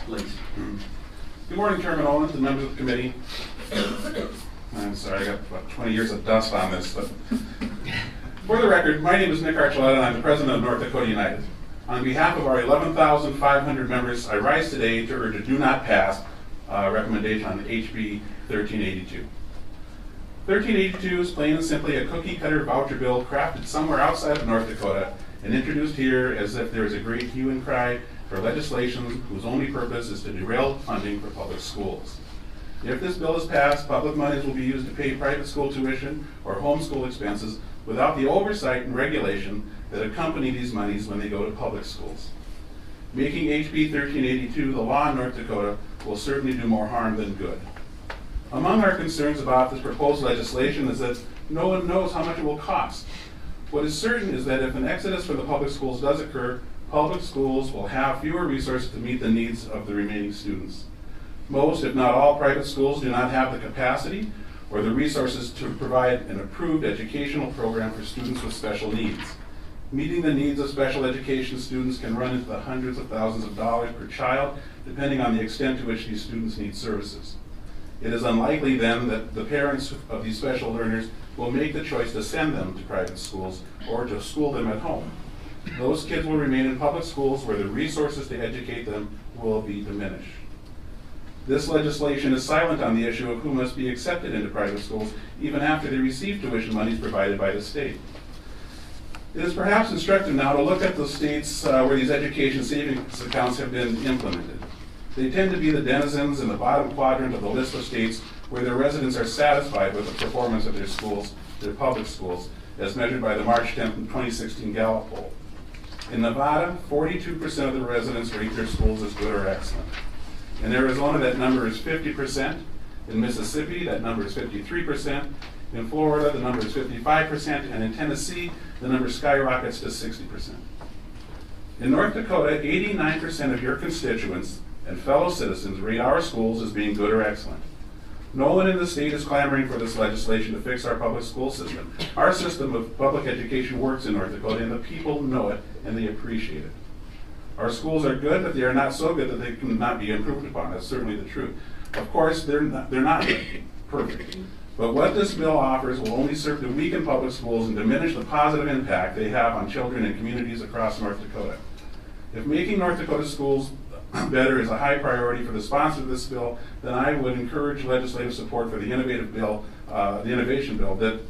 please. Good morning, Chairman Owens and members of the committee. I'm sorry, I got about 20 years of dust on this, but for the record, my name is Nick Archuleta and I'm the president of North Dakota United. On behalf of our 11,500 members, I rise today to urge a do not pass recommendation on HB 1382. 1382 is plain and simply a cookie-cutter voucher bill crafted somewhere outside of North Dakota and introduced here as if there is a great hue and cry for legislation whose only purpose is to derail funding for public schools. If this bill is passed, public monies will be used to pay private school tuition or homeschool expenses without the oversight and regulation that accompany these monies when they go to public schools. Making HB 1382 the law in North Dakota will certainly do more harm than good. Among our concerns about this proposed legislation is that no one knows how much it will cost. What is certain is that if an exodus from the public schools does occur, public schools will have fewer resources to meet the needs of the remaining students. Most, if not all, private schools do not have the capacity or the resources to provide an approved educational program for students with special needs. Meeting the needs of special education students can run into the hundreds of thousands of dollars per child, depending on the extent to which these students need services. It is unlikely then that the parents of these special learners will make the choice to send them to private schools or to school them at home. Those kids will remain in public schools where the resources to educate them will be diminished. This legislation is silent on the issue of who must be accepted into private schools even after they receive tuition monies provided by the state. It is perhaps instructive now to look at the states where these education savings accounts have been implemented. They tend to be the denizens in the bottom quadrant of the list of states where their residents are satisfied with the performance of their schools, their public schools, as measured by the March 10th, 2016 Gallup poll. In Nevada, 42% of the residents rate their schools as good or excellent. In Arizona, that number is 50%. In Mississippi, that number is 53%. In Florida, the number is 55%. And in Tennessee, the number skyrockets to 60%. In North Dakota, 89% of your constituents and fellow citizens rate our schools as being good or excellent. No one in the state is clamoring for this legislation to fix our public school system. Our system of public education works in North Dakota, and the people know it, and they appreciate it. Our schools are good, but they are not so good that they cannot be improved upon. That's certainly the truth. Of course, they're not perfect. But what this bill offers will only serve to weaken public schools and diminish the positive impact they have on children and communities across North Dakota. If making North Dakota schools better is a high priority for the sponsor of this bill, then I would encourage legislative support for the innovation bill that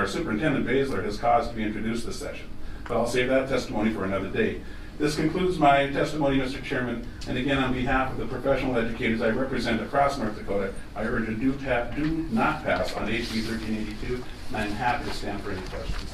Superintendent Baszler has caused to be introduced this session. But I'll save that testimony for another day. This concludes my testimony, Mr. Chairman, and again, on behalf of the professional educators I represent across North Dakota, I urge a do not pass on HB 1382, and I'm happy to stand for any questions.